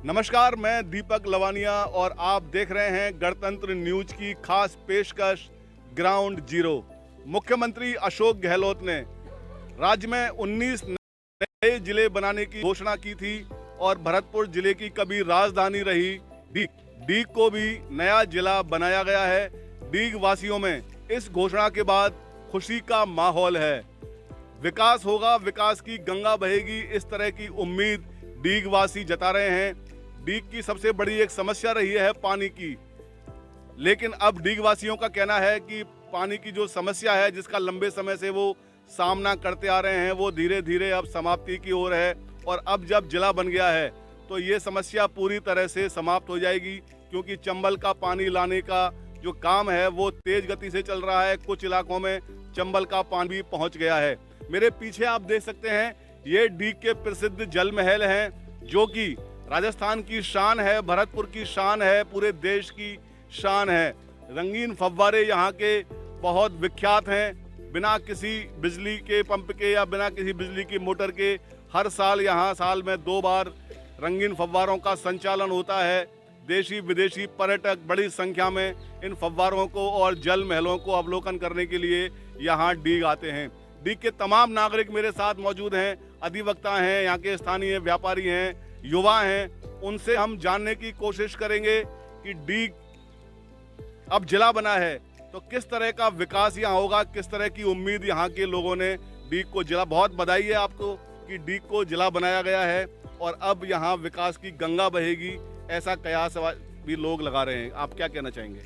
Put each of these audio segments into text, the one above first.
नमस्कार, मैं दीपक लवानिया और आप देख रहे हैं गणतंत्र न्यूज की खास पेशकश ग्राउंड जीरो। मुख्यमंत्री अशोक गहलोत ने राज्य में 19 नए जिले बनाने की घोषणा की थी और भरतपुर जिले की कभी राजधानी रही डीग को भी नया जिला बनाया गया है। डीग वासियों में इस घोषणा के बाद खुशी का माहौल है। विकास होगा, विकास की गंगा बहेगी, इस तरह की उम्मीद डीग वासी जता रहे हैं। डीग की सबसे बड़ी एक समस्या रही है पानी की, लेकिन अब डीग वासियों का कहना है कि पानी की जो समस्या है, जिसका लंबे समय से वो सामना करते आ रहे हैं, वो धीरे धीरे अब समाप्ति की ओर है। और अब जब जिला बन गया है तो ये समस्या पूरी तरह से समाप्त हो जाएगी, क्योंकि चंबल का पानी लाने का जो काम है वो तेज गति से चल रहा है। कुछ इलाकों में चंबल का पानी भी पहुंच गया है। मेरे पीछे आप देख सकते हैं, ये डीग के प्रसिद्ध जल महल हैं, जो कि राजस्थान की शान है, भरतपुर की शान है, पूरे देश की शान है। रंगीन फव्वारे यहाँ के बहुत विख्यात हैं। बिना किसी बिजली के पंप के या बिना किसी बिजली की मोटर के हर साल यहाँ साल में 2 बार रंगीन फव्वारों का संचालन होता है। देशी विदेशी पर्यटक बड़ी संख्या में इन फव्वारों को और जल महलों को अवलोकन करने के लिए यहाँ डीग आते हैं। डीग के तमाम नागरिक मेरे साथ मौजूद हैं, अधिवक्ता हैं, यहाँ के स्थानीय व्यापारी हैं, युवा हैं। उनसे हम जानने की कोशिश करेंगे कि डीग अब जिला बना है तो किस तरह का विकास यहाँ होगा, किस तरह की उम्मीद यहाँ के लोगों ने डीग को जिला। बहुत बधाई है आपको कि डीग को जिला बनाया गया है और अब यहाँ विकास की गंगा बहेगी, ऐसा कयास भी लोग लगा रहे हैं। आप क्या कहना चाहेंगे?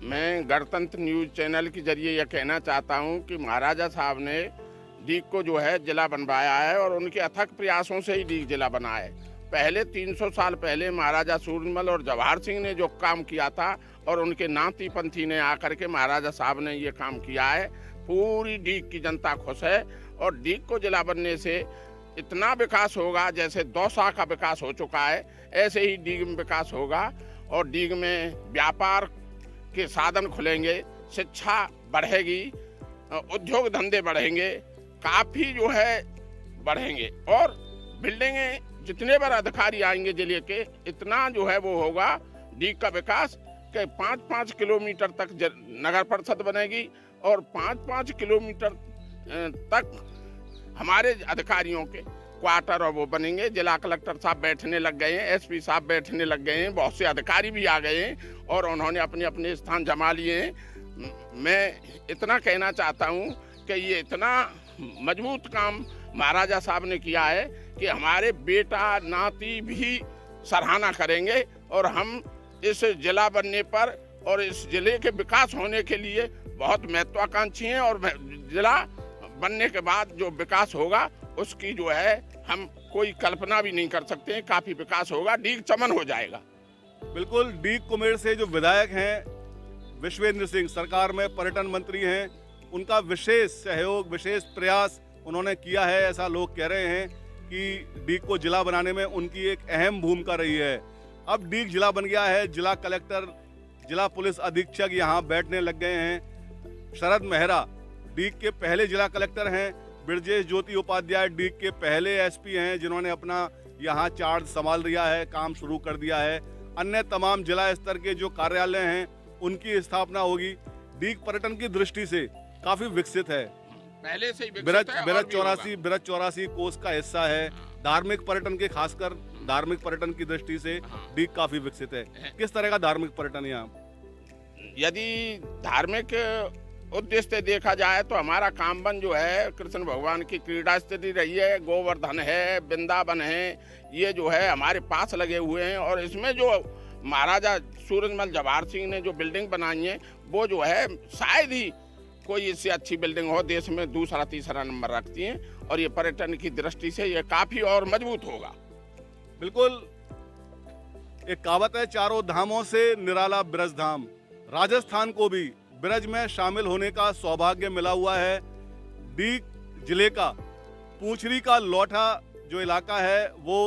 मैं गणतंत्र न्यूज चैनल के जरिए यह कहना चाहता हूं कि महाराजा साहब ने डीग को जो है जिला बनवाया है और उनके अथक प्रयासों से ही डीग जिला बना है। पहले 300 साल पहले महाराजा सूरजमल और जवाहर सिंह ने जो काम किया था और उनके नाती पंथी ने आकर के महाराजा साहब ने ये काम किया है। पूरी डीग की जनता खुश है और डीग को जिला बनने से इतना विकास होगा, जैसे दौसा का विकास हो चुका है ऐसे ही डीग में विकास होगा। और डीग में व्यापार के साधन खुलेंगे, शिक्षा बढ़ेगी, उद्योग धंधे बढ़ेंगे, काफ़ी जो है बढ़ेंगे और बिल्डिंगें जितने बार अधिकारी आएंगे जिले के, इतना जो है वो होगा डीग का विकास कि 5-5 किलोमीटर तक नगर परिषद बनेगी और 5-5 किलोमीटर तक हमारे अधिकारियों के क्वार्टर और वो बनेंगे। जिला कलेक्टर साहब बैठने लग गए हैं, एसपी साहब बैठने लग गए हैं, बहुत से अधिकारी भी आ गए हैं और उन्होंने अपने अपने स्थान जमा लिए हैं। मैं इतना कहना चाहता हूं कि ये इतना मजबूत काम महाराजा साहब ने किया है कि हमारे बेटा नाती भी सराहना करेंगे और हम इस जिला बनने पर और इस जिले के विकास होने के लिए बहुत महत्वाकांक्षी हैं। और जिला बनने के बाद जो विकास होगा उसकी जो है हम कोई कल्पना भी नहीं कर सकते हैं। काफी विकास होगा, डीग चमन हो जाएगा। बिल्कुल। डीग कुमेर से जो विधायक हैं विश्वेंद्र सिंह, सरकार में पर्यटन मंत्री हैं, उनका विशेष सहयोग, विशेष प्रयास उन्होंने किया है। ऐसा लोग कह रहे हैं कि डीग को जिला बनाने में उनकी एक अहम भूमिका रही है। अब डीग जिला बन गया है, जिला कलेक्टर, जिला पुलिस अधीक्षक यहाँ बैठने लग गए हैं। शरद मेहरा डीग के पहले जिला कलेक्टर हैं। ब्रजेश ज्योति उपाध्याय डीग के पहले एसपी हैं, जिन्होंने अपना यहाँ चार्ज संभाल लिया है, काम शुरू कर दिया है। अन्य तमाम जिला स्तर के जो कार्यालय हैं उनकी स्थापना होगी। डीग पर्यटन की दृष्टि से काफी विकसित है, पहले से ही ब्रज 84 कोस का हिस्सा है। धार्मिक पर्यटन के, खासकर धार्मिक पर्यटन की दृष्टि से डीग काफी विकसित है। किस तरह का धार्मिक पर्यटन यहाँ? यदि धार्मिक उद्देश्य से देखा जाए तो हमारा कामबन जो है कृष्ण भगवान की क्रीड़ा स्थिति रही है, गोवर्धन है, वृंदावन है, ये जो है हमारे पास लगे हुए हैं। और इसमें जो महाराजा सूरजमल जवाहर सिंह ने जो बिल्डिंग बनाई है वो जो है शायद ही कोई इससे अच्छी बिल्डिंग हो, देश में दूसरा तीसरा नंबर रखती हैं और ये पर्यटन की दृष्टि से ये काफी और मजबूत होगा। बिल्कुल। एक कहावत है, चारों धामों से निराला ब्रज धाम। राजस्थान को भी ब्रज में शामिल होने का सौभाग्य मिला हुआ है। डीग जिले का पूंछरी का लौठा जो इलाका है वो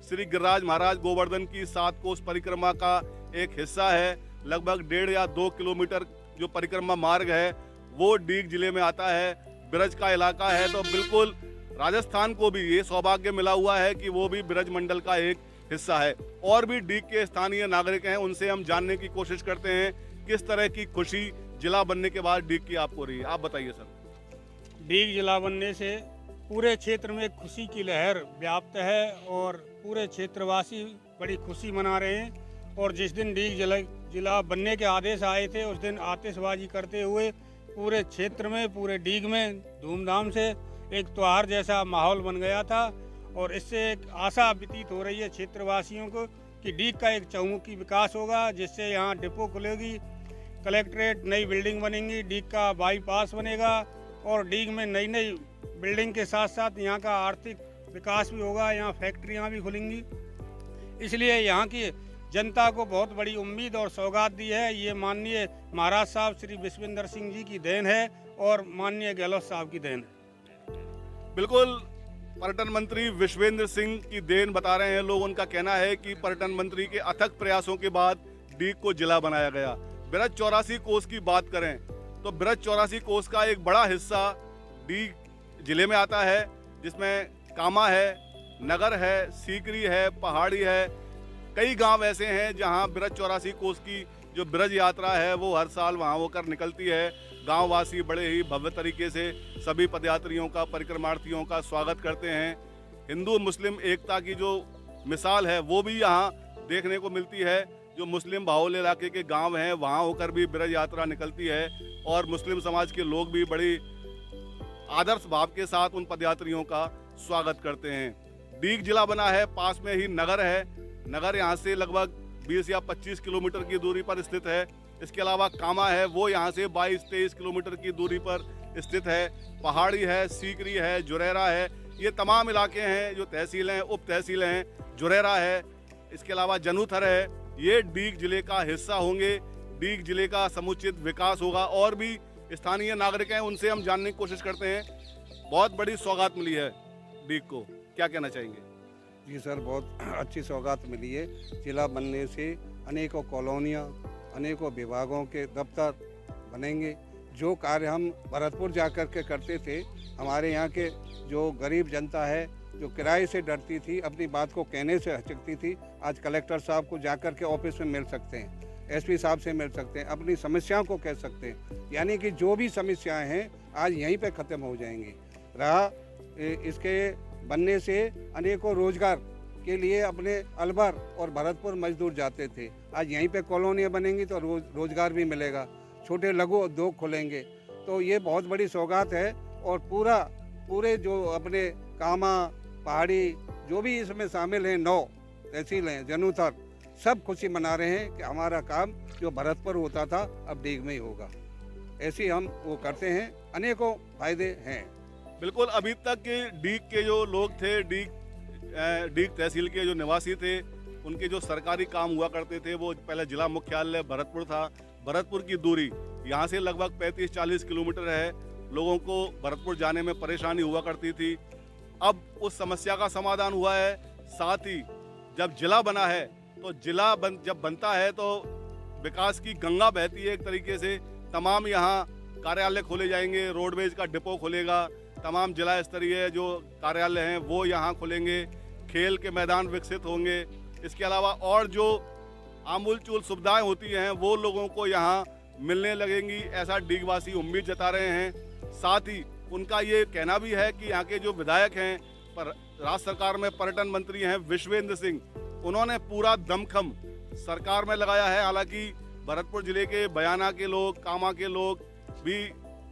श्री गिरिराज महाराज गोवर्धन की 7 कोस परिक्रमा का एक हिस्सा है। लगभग 1.5 या 2 किलोमीटर जो परिक्रमा मार्ग है वो डीग जिले में आता है। ब्रज का इलाका है तो बिल्कुल राजस्थान को भी ये सौभाग्य मिला हुआ है कि वो भी ब्रज मंडल का एक हिस्सा है। और भी डीग के स्थानीय नागरिक हैं, उनसे हम जानने की कोशिश करते हैं किस तरह की खुशी जिला बनने के बाद डीग की आपको रही है। आप बताइए सर। डीग जिला बनने से पूरे क्षेत्र में खुशी की लहर व्याप्त है और पूरे क्षेत्रवासी बड़ी खुशी मना रहे हैं। और जिस दिन डीग जिला बनने के आदेश आए थे उस दिन आतिशबाजी करते हुए पूरे क्षेत्र में, पूरे डीग में धूमधाम से एक त्योहार जैसा माहौल बन गया था। और इससे एक आशा व्यतीत हो रही है क्षेत्रवासियों को कि डीग का एक चहुमुखी विकास होगा, जिससे यहाँ डिपो खुलेगी, कलेक्ट्रेट, नई बिल्डिंग बनेंगी, डीग का बाईपास बनेगा और डीग में नई नई बिल्डिंग के साथ साथ यहाँ का आर्थिक विकास भी होगा, यहाँ फैक्ट्रियाँ भी खुलेंगी। इसलिए यहाँ की जनता को बहुत बड़ी उम्मीद और सौगात दी है। ये माननीय महाराज साहब श्री विश्वेंद्र सिंह जी की देन है और माननीय गहलोत साहब की देन है। बिल्कुल, पर्यटन मंत्री विश्वेंद्र सिंह की देन बता रहे हैं लोग। उनका कहना है कि पर्यटन मंत्री के अथक प्रयासों के बाद डीग को जिला बनाया गया। बृहद 84 कोस की बात करें तो बृहद 84 कोस का एक बड़ा हिस्सा डीग जिले में आता है, जिसमें कामा है, नगर है, सीकरी है, पहाड़ी है। कई गांव ऐसे हैं जहां बृहद 84 कोस की जो ब्रज यात्रा है वो हर साल वहां होकर निकलती है। गांववासी बड़े ही भव्य तरीके से सभी पदयात्रियों का, परिक्रमार्थियों का स्वागत करते हैं। हिंदू मुस्लिम एकता की जो मिसाल है वो भी यहाँ देखने को मिलती है। जो मुस्लिम बाहुल्य इलाके के गांव हैं वहाँ होकर भी ब्रज यात्रा निकलती है और मुस्लिम समाज के लोग भी बड़ी आदर्श भाव के साथ उन पदयात्रियों का स्वागत करते हैं। डीग जिला बना है, पास में ही नगर है। नगर यहाँ से लगभग 20 या 25 किलोमीटर की दूरी पर स्थित है। इसके अलावा कामा है, वो यहाँ से 22-23 किलोमीटर की दूरी पर स्थित है। पहाड़ी है, सीकरी है, जुरेरा है, ये तमाम इलाके हैं जो तहसीलें हैं, उप तहसीलें हैं। जुरेरा है, इसके अलावा जनुथर है, ये डीग जिले का हिस्सा होंगे। डीग जिले का समुचित विकास होगा। और भी स्थानीय नागरिक हैं, उनसे हम जानने की कोशिश करते हैं। बहुत बड़ी सौगात मिली है डीग को, क्या कहना चाहेंगे? जी सर, बहुत अच्छी सौगात मिली है। जिला बनने से अनेकों कॉलोनियाँ, अनेकों विभागों के दफ्तर बनेंगे। जो कार्य हम भरतपुर जा कर के करते थे, हमारे यहाँ के जो गरीब जनता है जो किराए से डरती थी, अपनी बात को कहने से हिचकती थी, आज कलेक्टर साहब को जा कर के ऑफिस में मिल सकते हैं, एसपी साहब से मिल सकते हैं, अपनी समस्याओं को कह सकते हैं। यानी कि जो भी समस्याएं हैं आज यहीं पे ख़त्म हो जाएंगी। रहा इसके बनने से अनेकों रोजगार के लिए अपने अलवर और भरतपुर मजदूर जाते थे, आज यहीं पे कॉलोनियाँ बनेंगी तो रोजगार भी मिलेगा, छोटे लघु उद्योग खुलेंगे। तो ये बहुत बड़ी सौगात है। और पूरे जो अपने कामा, पहाड़ी, जो भी इसमें शामिल हैं, 9 तहसील हैं, जनुथर, सब खुशी मना रहे हैं कि हमारा काम जो भरतपुर होता था अब डीग में ही होगा। ऐसे हम वो करते हैं, अनेकों फायदे हैं। बिल्कुल, अभी तक डीग के जो लोग थे, डीग तहसील के जो निवासी थे, उनके जो सरकारी काम हुआ करते थे वो पहले जिला मुख्यालय भरतपुर था। भरतपुर की दूरी यहाँ से लगभग 35-40 किलोमीटर है। लोगों को भरतपुर जाने में परेशानी हुआ करती थी। अब उस समस्या का समाधान हुआ है। साथ ही जब जिला बना है तो जब बनता है तो विकास की गंगा बहती है एक तरीके से। तमाम यहाँ कार्यालय खोले जाएंगे, रोडवेज का डिपो खुलेगा, तमाम जिला स्तरीय जो कार्यालय हैं वो यहाँ खुलेंगे, खेल के मैदान विकसित होंगे। इसके अलावा और जो आमूल चूल सुविधाएं होती हैं वो लोगों को यहाँ मिलने लगेंगी, ऐसा डीगवासी उम्मीद जता रहे हैं। साथ ही उनका ये कहना भी है कि यहाँ के जो विधायक हैं, पर राज्य सरकार में पर्यटन मंत्री हैं विश्वेंद्र सिंह, उन्होंने पूरा दमखम सरकार में लगाया है। हालांकि भरतपुर जिले के बयाना के लोग, कामा के लोग भी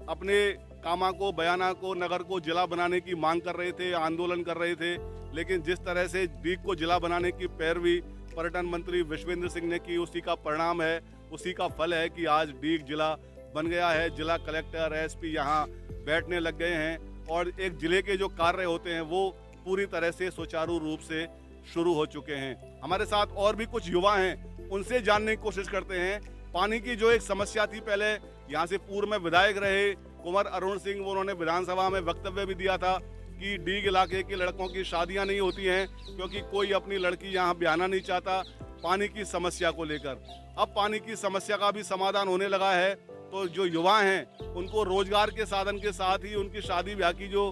अपने कामा को, बयाना को, नगर को जिला बनाने की मांग कर रहे थे, आंदोलन कर रहे थे। लेकिन जिस तरह से डीग को जिला बनाने की पैरवी पर्यटन मंत्री विश्वेंद्र सिंह ने की, उसी का परिणाम है, उसी का फल है कि आज डीग जिला बन गया है। जिला कलेक्टर, एसपी यहाँ बैठने लग गए हैं और एक जिले के जो कार्य होते हैं वो पूरी तरह से सुचारू रूप से शुरू हो चुके हैं। हमारे साथ और भी कुछ युवा हैं, उनसे जानने की कोशिश करते हैं। पानी की जो एक समस्या थी, पहले यहाँ से पूर्व में विधायक रहे कुंवर अरुण सिंह, उन्होंने विधानसभा में वक्तव्य भी दिया था कि डीग इलाके के लड़कों की शादियां नहीं होती हैं क्योंकि कोई अपनी लड़की यहाँ ब्याहना नहीं चाहता पानी की समस्या को लेकर। अब पानी की समस्या का भी समाधान होने लगा है, तो जो युवा हैं उनको रोजगार के साधन के साथ ही उनकी शादी ब्याह की जो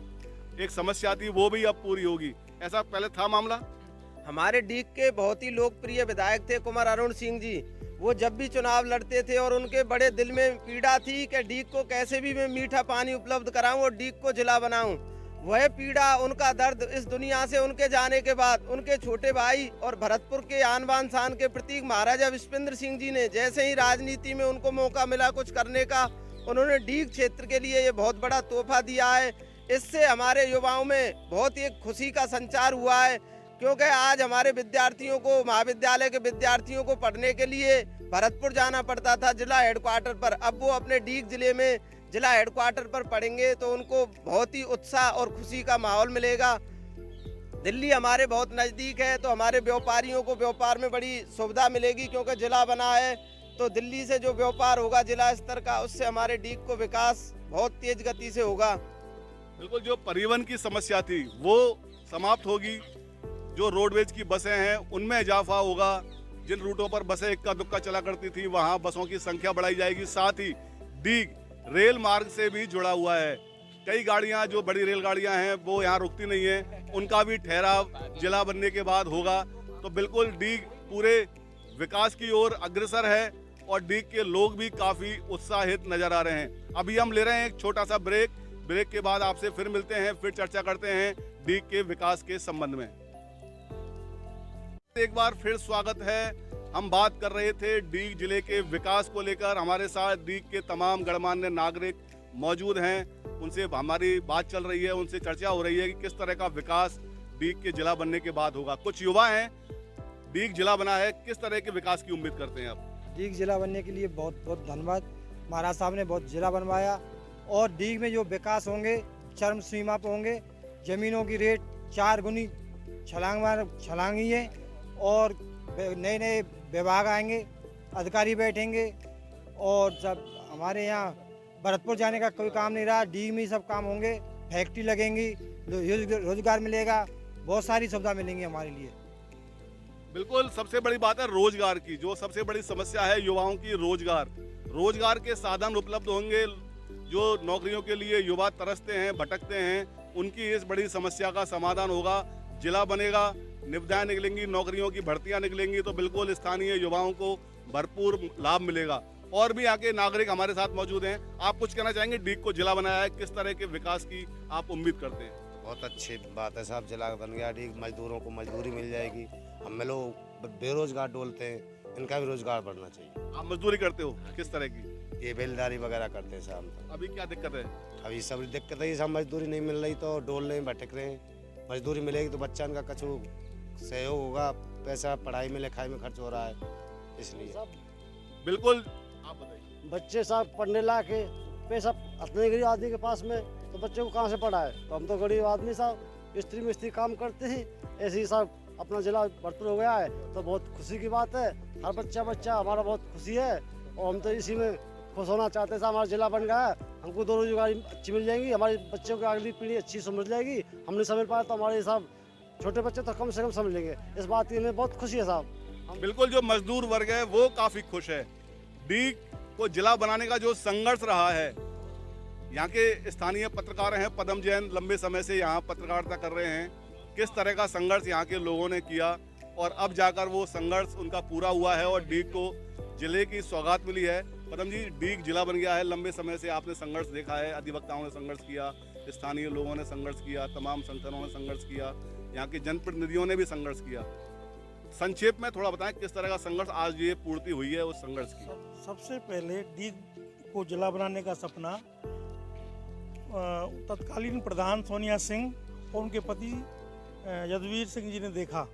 एक समस्या थी वो भी अब पूरी होगी। ऐसा पहले था मामला? हमारे डीग के बहुत ही लोकप्रिय विधायक थे कुमार अरुण सिंह जी। वो जब भी चुनाव लड़ते थे और उनके बड़े दिल में पीड़ा थी कि डीग को कैसे भी मैं मीठा पानी उपलब्ध कराऊं और डीग को जिला बनाऊं। वह पीड़ा, उनका दर्द इस दुनिया से उनके जाने के बाद उनके छोटे भाई और भरतपुर के आन बान शान के प्रतीक महाराजा विश्वेंद्र सिंह जी ने जैसे ही राजनीति में उनको मौका मिला कुछ करने का, उन्होंने डीग क्षेत्र के लिए ये बहुत बड़ा तोहफा दिया है। इससे हमारे युवाओं में बहुत ही एक खुशी का संचार हुआ है, क्योंकि आज हमारे विद्यार्थियों को, महाविद्यालय के विद्यार्थियों को पढ़ने के लिए भरतपुर जाना पड़ता था जिला हेडक्वार्टर पर। अब वो अपने डीग जिले में जिला हेडक्वार्टर पर पढ़ेंगे तो उनको बहुत ही उत्साह और खुशी का माहौल मिलेगा। दिल्ली हमारे बहुत नज़दीक है, तो हमारे व्यापारियों को व्यापार में बड़ी सुविधा मिलेगी, क्योंकि जिला बना है। तो दिल्ली से जो व्यापार होगा जिला स्तर का, उससे हमारे डीग को विकास बहुत तेज गति से होगा। बिल्कुल, जो परिवहन की समस्या थी वो समाप्त होगी। जो रोडवेज की बसें हैं उनमें इजाफा होगा। जिन रूटों पर बसें इक्का दुक्का चला करती थी वहाँ बसों की संख्या बढ़ाई जाएगी। साथ ही डीग रेल मार्ग से भी जुड़ा हुआ है। कई गाड़ियाँ, जो बड़ी रेलगाड़ियाँ हैं, वो यहाँ रुकती नहीं है, उनका भी ठहराव जिला बनने के बाद होगा। तो बिल्कुल डीग पूरे विकास की ओर अग्रसर है और डीग के लोग भी काफ़ी उत्साहित नजर आ रहे हैं। अभी हम ले रहे हैं एक छोटा सा ब्रेक के बाद आपसे फिर मिलते हैं, फिर चर्चा करते हैं डीग के विकास के संबंध में। एक बार फिर स्वागत है। हम बात कर रहे थे डीग जिले के विकास को लेकर। हमारे साथ डीग के तमाम गणमान्य नागरिक मौजूद हैं, उनसे हमारी बात चल रही है, उनसे चर्चा हो रही है कि किस तरह का विकास डीग के जिला बनने के बाद होगा। कुछ युवा हैं, डीग जिला बना है, किस तरह के विकास की उम्मीद करते हैं आप? डीग जिला बनने के लिए बहुत बहुत धन्यवाद। महाराज साहब ने बहुत जिला बनवाया और डीग में जो विकास होंगे चरम सीमा पर होंगे। ज़मीनों की रेट 4 गुनी छलांगी है और नए नए विभाग आएंगे, अधिकारी बैठेंगे और सब हमारे यहाँ भरतपुर जाने का कोई काम नहीं रहा। डीग में ही सब काम होंगे, फैक्ट्री लगेंगी, रोजगार मिलेगा, बहुत सारी सुविधा मिलेंगी हमारे लिए। बिल्कुल, सबसे बड़ी बात है रोजगार की। जो सबसे बड़ी समस्या है युवाओं की, रोजगार के साधन उपलब्ध होंगे। जो नौकरियों के लिए युवा तरसते हैं, भटकते हैं, उनकी इस बड़ी समस्या का समाधान होगा। जिला बनेगा, निविदाएं निकलेंगी, नौकरियों की भर्तियां निकलेंगी, तो बिल्कुल स्थानीय युवाओं को भरपूर लाभ मिलेगा। और भी यहाँ के नागरिक हमारे साथ मौजूद हैं। आप कुछ कहना चाहेंगे? डीग को जिला बनाया है, किस तरह के विकास की आप उम्मीद करते हैं? बहुत अच्छी बात है साहब, जिला बन गया डीग। मजदूरों को मजदूरी मिल जाएगी। हम लोग बेरोजगार डोलते हैं, इनका भी रोजगार बढ़ना चाहिए। आप मजदूरी करते हो, किस तरह की? ये बेलदारी वगैरह करते हैं साहब। अभी क्या दिक्कत है? अभी सब दिक्कत है, सब मजदूरी नहीं मिल रही तो डोलने में भटक रहे हैं। मजदूरी मिलेगी तो बच्चा इनका कछु सहयोग होगा, पैसा पढ़ाई में लिखाई में खर्च हो रहा है, इसलिए। बिल्कुल, आप बताइए। बच्चे साहब पढ़ने लाके पैसा अपने गरीब आदमी के पास में, तो बच्चे को कहाँ से पढ़ाए? तो हम तो गरीब आदमी साहब मिस्त्री काम करते हैं। ऐसे ही साहब अपना जिला भरतपुर हो गया है तो बहुत खुशी की बात है। हर बच्चा हमारा बहुत खुशी है और हम तो इसी में खुश होना चाहते हैं साहब। हमारा जिला बन गया है, हमको दो रोजगारी अच्छी मिल जाएंगी, हमारे बच्चों की अगली पीढ़ी अच्छी समझ जाएगी। हमने समझ पाया तो हमारे साहब छोटे बच्चे तो कम से कम समझ लेंगे। इस बात की हमें बहुत खुशी है साहब। बिल्कुल, जो मजदूर वर्ग है वो काफी खुश है। डीग को जिला बनाने का जो संघर्ष रहा है, यहाँ के स्थानीय पत्रकार हैं पदम जैन, लंबे समय से यहाँ पत्रकारिता कर रहे हैं। किस तरह का संघर्ष यहाँ के लोगों ने किया और अब जाकर वो संघर्ष उनका पूरा हुआ है और डीग को जिले की सौगात मिली है। पदम जी, डीग जिला बन गया है, लंबे समय से आपने संघर्ष देखा है। अधिवक्ताओं ने संघर्ष किया, स्थानीय लोगों ने संघर्ष किया, तमाम संगठनों ने संघर्ष किया, यहाँ के जनप्रतिनिधियों ने भी संघर्ष किया। संक्षेप में थोड़ा बताएं किस तरह का संघर्ष आज ये पूर्ति हुई है उस संघर्ष की? सबसे पहले डीग को जिला बनाने का सपना तत्कालीन प्रधान सोनिया सिंह और उनके पति यदुवीर सिंह जी ने देखा।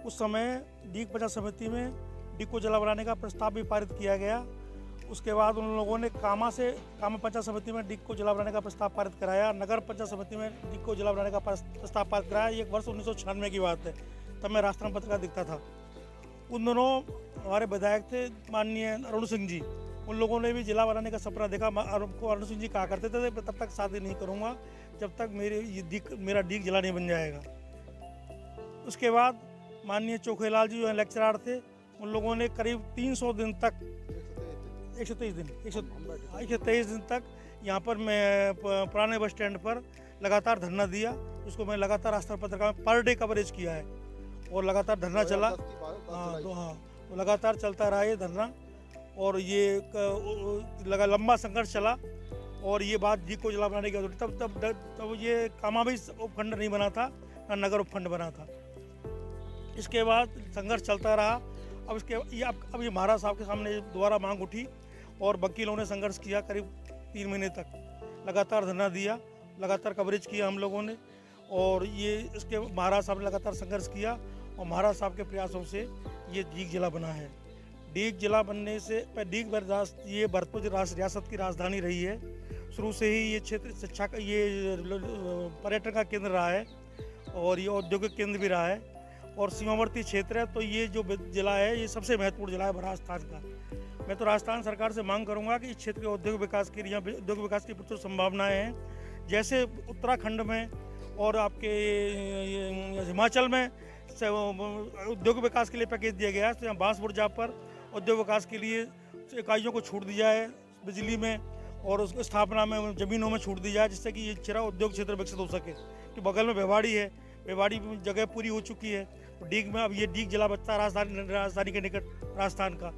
उस समय डीग पंचायत समिति में डीग को जिला बनाने का प्रस्ताव भी पारित किया गया। उसके बाद उन लोगों ने कामा पंचायत समिति में डीग को जिला बनाने का प्रस्ताव पारित कराया। नगर पंचायत समिति में डीग को जिला बनाने का प्रस्ताव पारित कराया। ये वर्ष 1996 की बात है, तब मैं राष्ट्रम पत्रिका दिखता था। उन दोनों हमारे विधायक थे माननीय अरुण सिंह जी, उन लोगों ने भी जिला बनाने का सपना देखा। अरुण सिंह जी कहा करते थे तब तक शादी नहीं करूँगा जब तक मेरा डीग जिला नहीं बन जाएगा। उसके बाद माननीय चोखेलाल जी जो लेक्चरर थे, उन लोगों ने करीब 300 दिन तक 123 दिन तक यहाँ पर मैं पुराने बस स्टैंड पर लगातार धरना दिया, जिसको मैं लगातार राष्ट्रम पत्रिका में पर डे कवरेज किया है। और लगातार धरना चला। तो लगातार चलता रहा ये धरना, और ये लंबा संघर्ष चला, और ये बात डीग को जिला बनाने की तब ये कामा भी उपखंड नहीं बना था, ना नगर उपखंड बना था। इसके बाद संघर्ष चलता रहा। अब ये महाराज साहब के सामने दोबारा मांग उठी, और वकीलों ने संघर्ष किया करीब 3 महीने तक, लगातार धरना दिया, लगातार कवरेज किया हम लोगों ने, और ये इसके महाराज साहब ने लगातार संघर्ष किया, और महाराज साहब के प्रयासों से ये डीग जिला बना है। डीग जिला बनने से डीग ये भरतपुर रियासत की राजधानी रही है। शुरू से ही ये क्षेत्र शिक्षा का ये पर्यटन का केंद्र रहा है, और ये औद्योगिक केंद्र भी रहा है, और सीमावर्ती क्षेत्र है। तो ये जो जिला है ये सबसे महत्वपूर्ण जिला है राजस्थान का। मैं तो राजस्थान सरकार से मांग करूंगा कि इस क्षेत्र के औद्योगिक विकास के लिए औद्योगिक विकास की प्रचुर संभावनाएं हैं। जैसे उत्तराखंड में और आपके हिमाचल में उद्योग विकास के लिए पैकेज दिया गया है, तो यहाँ बांसपुर पर उद्योग विकास के लिए इकाइयों को छूट दी जाए बिजली में, और उसकी स्थापना में ज़मीनों में छूट दी जाए, जिससे कि ये चिरा उद्योग क्षेत्र विकसित हो सके। कि बगल में भिवाड़ी है, भिवाड़ी में जगह पूरी हो चुकी है, तो डीग में अब ये डीग जिला बचता है राजधानी के निकट राजस्थान का,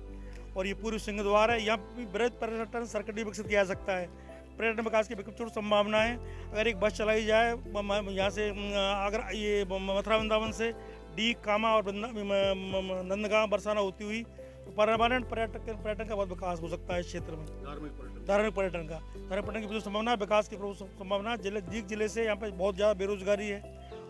और ये पूर्व सिंह द्वार है। यहाँ भी बृहद पर्यटन सर्किट भी विकसित किया जा सकता है। पर्यटन विकास की प्रचुर संभावना है। अगर एक बस चलाई जाए यहाँ से, अगर ये मथुरा वृंदावन से डीग, कामा और नंदगांव बरसाना होती हुई, तो परमानेंट पर्यटन का बहुत विकास हो सकता है इस क्षेत्र में। धार्मिक पर्यटन की प्रचुर संभावना है, विकास की संभावना। डीग जिले से यहाँ पर बहुत ज़्यादा बेरोजगारी है,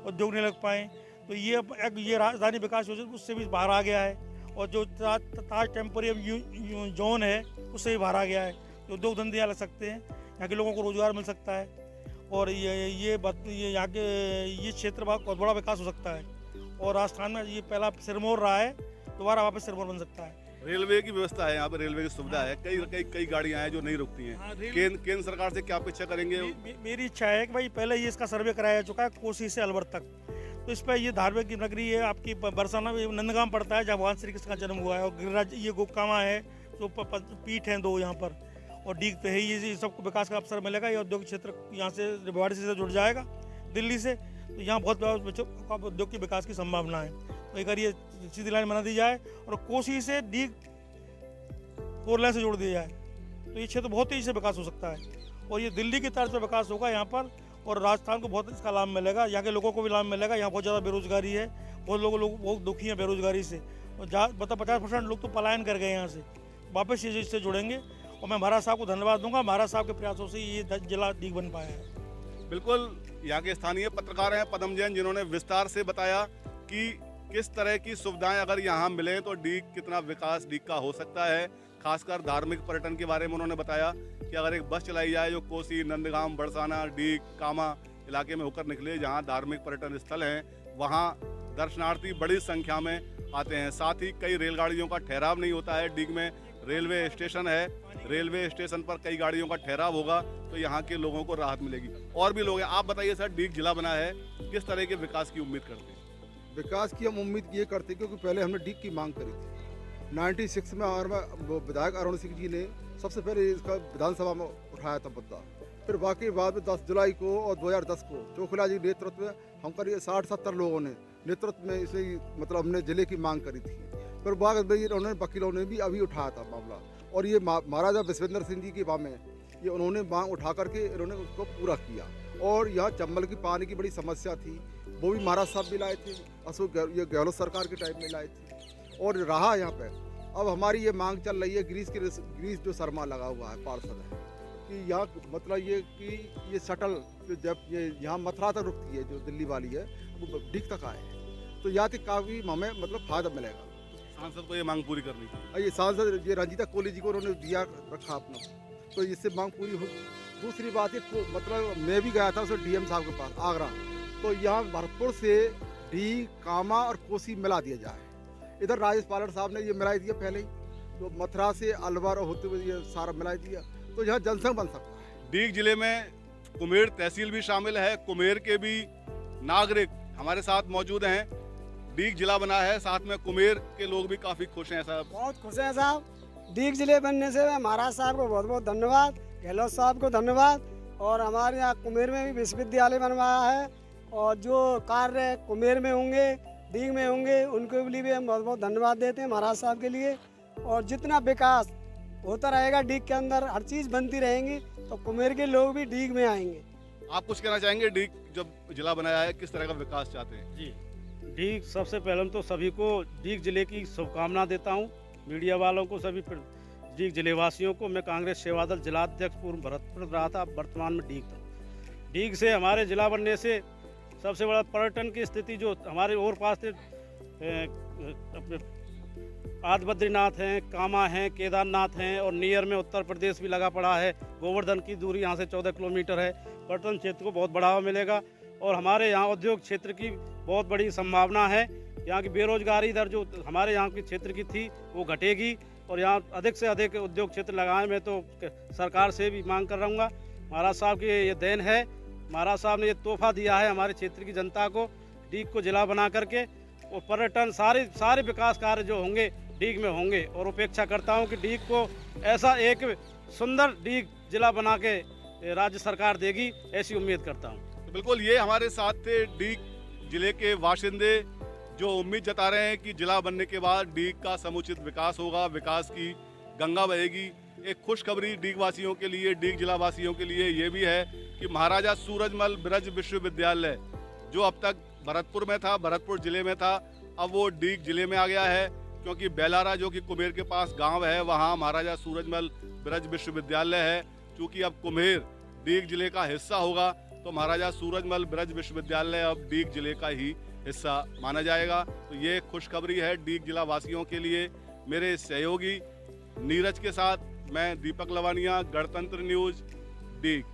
उद्योग नहीं लग पाए, तो ये राजधानी विकास योजना उससे भी बाहर आ गया है, और जो ताज टेम्पोरियम जोन है उससे भी बाहर आ गया है। तो उद्योग धंधे यहाँ लग सकते हैं, यहाँ के लोगों को रोजगार मिल सकता है, और ये यहाँ के ये क्षेत्र बहुत बड़ा विकास हो सकता है। और राजस्थान में ये पहला सिरमौर रहा है, दोबारा वापस सिरमौर बन सकता है। रेलवे की व्यवस्था है यहाँ पे, रेलवे की सुविधा है, कई गाड़ियाँ हैं जो नहीं रुकती हैं। केंद्र सरकार से क्या अपेक्षा करेंगे? मेरी इच्छा है कि भाई पहले ये इसका सर्वे कराया जा चुका है कोसी से अलवर तक, तो इस पर ये धार्मिक नगरी है आपकी बरसाना में नंदगांव पड़ता है, जहाँ भगवान श्री कृष्ण का जन्म हुआ है, और गिरिराज ये गोकामा है, तो पीठ हैं 2 यहाँ पर, और डीग तो है ही। सबको विकास का अवसर मिलेगा। ये औद्योगिक क्षेत्र यहाँ से भिवाड़ी से जुड़ जाएगा दिल्ली से, तो यहाँ बहुत उद्योग के विकास की संभावना है। तो एक बार ये सीधी लाइन बना दी जाए, और कोसी से डीग 4 लाइन से जोड़ दिया जाए, तो ये क्षेत्र बहुत तेजी से विकास हो सकता है, और ये दिल्ली की तर्ज पर विकास होगा यहाँ पर, और राजस्थान को बहुत इसका लाभ मिलेगा, यहाँ के लोगों को भी लाभ मिलेगा। यहाँ बहुत ज़्यादा बेरोजगारी है, बहुत लोग बहुत दुखी हैं बेरोजगारी से, और 50% लोग तो पलायन कर गए यहाँ से, वापस ये इससे जुड़ेंगे। और मैं महाराज साहब को धन्यवाद दूंगा, महाराज साहब के प्रयासों से ये जिला डीग बन पाया है। बिल्कुल, यहाँ के स्थानीय पत्रकार हैं पदम जैन, जिन्होंने विस्तार से बताया कि किस तरह की सुविधाएं अगर यहाँ मिलें तो डीग कितना विकास डीग का हो सकता है। खासकर धार्मिक पर्यटन के बारे में उन्होंने बताया कि अगर एक बस चलाई जाए जो कोसी, नंदगांव, बरसाना, डीग, कामा इलाके में होकर निकले, जहाँ धार्मिक पर्यटन स्थल हैं, वहाँ दर्शनार्थी बड़ी संख्या में आते हैं। साथ ही कई रेलगाड़ियों का ठहराव नहीं होता है। डीग में रेलवे स्टेशन है, रेलवे स्टेशन पर कई गाड़ियों का ठहराव होगा, तो यहाँ के लोगों को राहत मिलेगी। और भी लोग हैं, आप बताइए सर, डीग जिला बना है, किस तरह के विकास की उम्मीद करते हैं? विकास की हम उम्मीद ये करते हैं क्योंकि पहले हमने डीग की मांग करी थी 96 में, और विधायक अरुण सिंह जी ने सबसे पहले इसका विधानसभा में उठाया था मुद्दा। फिर बाकी बाद में 10 जुलाई को और 2010 को चोखला जी नेतृत्व में हम करीब 60-70 लोगों ने नेतृत्व में इसे मतलब हमने जिले की मांग करी थी। फिर बाद में उन्होंने वकीलों ने भी अभी उठाया था मामला, और ये महाराजा विश्वेंद्र सिंह जी की में ये उन्होंने मांग उठा करके इन्होंने उसको पूरा किया। और यहाँ चंबल की पानी की बड़ी समस्या थी, वो भी महाराज साहब भी लाए थे, अशोक ये गहलोत सरकार के टाइम में लाए थे, और रहा यहाँ पे। अब हमारी ये मांग चल रही है, ग्रीस जो शर्मा लगा हुआ है पार्षद है, कि यहाँ मतलब ये कि ये शटल जो जब ये यहाँ मथुरा तक रुकती है, जो दिल्ली वाली है, वो डीग तक आए, तो यहाँ तक काफ़ी हमें मतलब फायदा मिलेगा। सांसद को ये मांग पूरी करनी चाहिए। ये सांसद ये रंजीता कोहली जी को उन्होंने दिया रखा अपना, तो इससे मांग पूरी होगी। दूसरी बात है, मतलब मैं भी गया था उसे डीएम साहब के पास आगरा, तो यहाँ भरतपुर से डीग, कामा और कोसी मिला दिया जाए। इधर राजेश पालर साहब ने ये मिला दिया पहले ही, तो मथुरा से अलवर होते हुए ये सारा मिला दिया, तो यहाँ जनसंघ बन सकता है। डीग जिले में कुमेर तहसील भी शामिल है, कुमेर के भी नागरिक हमारे साथ मौजूद हैं। डीग जिला बना है, साथ में कुमेर के लोग भी काफी खुश हैं साहब। बहुत खुश हैं साहब, डीग जिले बनने से महाराज साहब को बहुत बहुत धन्यवाद, गहलोत साहब को धन्यवाद। और हमारे यहाँ कुमेर में भी विश्वविद्यालय बनवाया है, और जो कार्य कुमेर में होंगे डीग में होंगे उनको भी हम बहुत बहुत धन्यवाद देते हैं महाराज साहब के लिए। और जितना विकास होता रहेगा डीग के अंदर, हर चीज़ बनती रहेंगी, तो कुमेर के लोग भी डीग में आएंगे। आप कुछ कहना चाहेंगे? डीग जब जिला बनाया है, किस तरह का विकास चाहते हैं? जी, डीग सबसे पहले तो सभी को डीग जिले की शुभकामना देता हूँ, मीडिया वालों को, सभी डीग जिले वासियों को। मैं कांग्रेस सेवादल जिलाध्यक्ष पूर्व भरतपुर रहा था, वर्तमान में डीग था। डीग से हमारे जिला बनने से सबसे बड़ा पर्यटन की स्थिति जो हमारे और पास थे, अपने आदि बद्रीनाथ हैं, कामा हैं, केदारनाथ हैं, और नियर में उत्तर प्रदेश भी लगा पड़ा है। गोवर्धन की दूरी यहाँ से 14 किलोमीटर है। पर्यटन क्षेत्र को बहुत बढ़ावा मिलेगा और हमारे यहाँ उद्योग क्षेत्र की बहुत बड़ी संभावना है। यहाँ की बेरोजगारी दर जो हमारे यहाँ के क्षेत्र की थी वो घटेगी और यहाँ अधिक से अधिक उद्योग क्षेत्र लगाएं। मैं तो सरकार से भी मांग कर रहूँगा, महाराज साहब की ये देन है, महाराज साहब ने ये तोहफा दिया है हमारे क्षेत्र की जनता को, डीग को जिला बना करके। और पर्यटन सारे विकास कार्य जो होंगे डीग में होंगे, और अपेक्षा करता हूँ कि डीग को ऐसा एक सुंदर डीग जिला बना के राज्य सरकार देगी, ऐसी उम्मीद करता हूँ। तो बिल्कुल ये हमारे साथ थे डीग जिले के बाशिंदे, जो उम्मीद जता रहे हैं कि जिला बनने के बाद डीग का समुचित विकास होगा, विकास की गंगा बहेगी। एक खुशखबरी डीग वासियों के लिए, डीग जिला वासियों के लिए ये भी है कि महाराजा सूरजमल ब्रज विश्वविद्यालय जो अब तक भरतपुर में था, भरतपुर जिले में था, अब वो डीग जिले में आ गया है, क्योंकि बेलारा जो कि कुम्हेर के पास गांव है, वहाँ महाराजा सूरजमल ब्रज विश्वविद्यालय है। चूँकि अब कुम्हेर डीग जिले का हिस्सा होगा, तो महाराजा सूरजमल ब्रज विश्वविद्यालय अब डीग जिले का ही हिस्सा माना जाएगा। तो ये खुशखबरी है डीग जिला वासियों के लिए। मेरे सहयोगी नीरज के साथ मैं दीपक लवानिया, गणतंत्र न्यूज, डीग।